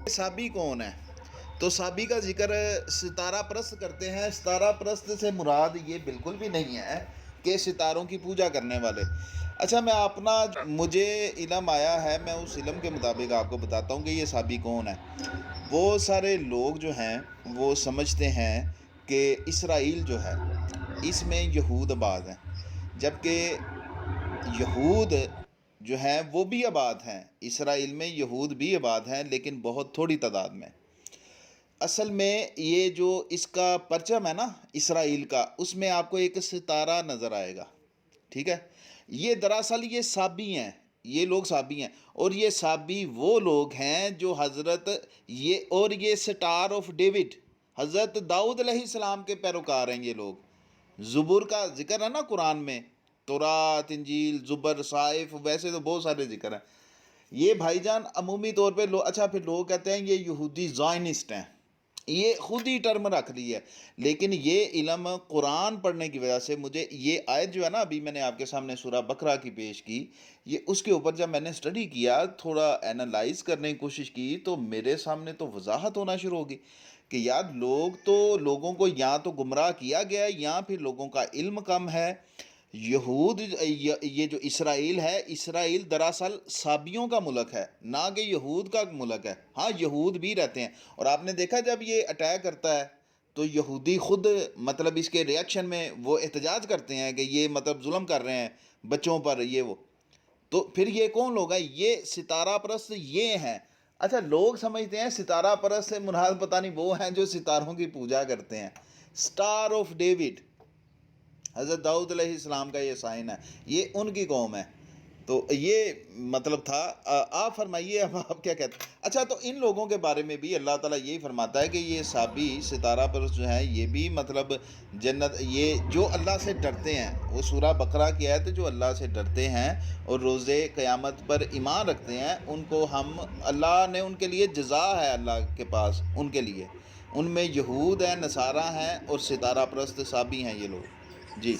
صحابی کون ہے؟ تو صحابی کا ذکر ستارہ پرست کرتے ہیں. ستارہ پرست سے مراد یہ بالکل بھی نہیں ہے کہ ستاروں کی پوجا کرنے والے. اچھا، میں مجھے علم آیا ہے، میں اس علم کے مطابق آپ کو بتاتا ہوں کہ یہ صحابی کون ہے. وہ سارے لوگ جو ہیں وہ سمجھتے ہیں کہ اسرائیل جو ہے اس میں یہود آباد ہیں، جبکہ یہود جو ہیں وہ بھی آباد ہیں. اسرائیل میں یہود بھی آباد ہیں، لیکن بہت تھوڑی تعداد میں. اصل میں یہ جو اس کا پرچم ہے نا اسرائیل کا، اس میں آپ کو ایک ستارہ نظر آئے گا. ٹھیک ہے، یہ دراصل یہ صابی ہیں، یہ لوگ صابی ہیں. اور یہ صابی وہ لوگ ہیں جو یہ سٹار آف ڈیوڈ، حضرت داؤد علیہ السلام کے پیروکار ہیں. یہ لوگ زبور کا ذکر ہے نا قرآن میں، تورات، انجیل، زبر، صحائف، ویسے تو بہت سارے ذکر ہیں. یہ بھائی جان عمومی طور پہ اچھا پھر لوگ کہتے ہیں یہ یہودی زائنسٹ ہیں، یہ خود ہی ٹرم رکھ لی ہے. لیکن یہ علم قرآن پڑھنے کی وجہ سے مجھے یہ آیت جو ہے نا ابھی میں نے آپ کے سامنے سورہ بقرہ کی پیش کی، یہ اس کے اوپر جب میں نے سٹڈی کیا، تھوڑا اینالائز کرنے کی کوشش کی، تو میرے سامنے تو وضاحت ہونا شروع ہوگی کہ یار لوگوں کو یا تو گمراہ کیا گیا ہے یا پھر لوگوں کا علم کم ہے. یہ جو اسرائیل ہے، اسرائیل دراصل صابیوں کا ملک ہے، نہ کہ یہود کا ملک ہے. ہاں، یہود بھی رہتے ہیں. اور آپ نے دیکھا جب یہ اٹیک کرتا ہے تو یہودی خود مطلب اس کے ریاکشن میں وہ احتجاج کرتے ہیں کہ یہ مطلب ظلم کر رہے ہیں بچوں پر، یہ وہ. تو پھر یہ کون لوگ ہیں؟ یہ ستارہ پرست یہ ہیں. اچھا، لوگ سمجھتے ہیں ستارہ پرست سے مراد پتہ نہیں وہ ہیں جو ستاروں کی پوجا کرتے ہیں. سٹار آف ڈیوڈ، حضرت داؤد علیہ السلام کا یہ سائن ہے، یہ ان کی قوم ہے. تو یہ مطلب تھا. آپ فرمائیے اب آپ کیا کہتے ہیں؟ اچھا، تو ان لوگوں کے بارے میں بھی اللہ تعالیٰ یہی فرماتا ہے کہ یہ صحابی ستارہ پرست جو ہیں یہ بھی مطلب جنت، یہ جو اللہ سے ڈرتے ہیں، وہ سورہ بقرہ کی آیت ہے، جو اللہ سے ڈرتے ہیں اور روز قیامت پر ایمان رکھتے ہیں، ان کو اللہ نے ان کے لیے جزا ہے اللہ کے پاس ان کے لیے. ان میں یہود ہیں، نصارہ ہیں اور ستارہ پرست صحابی ہیں یہ لوگ. جی.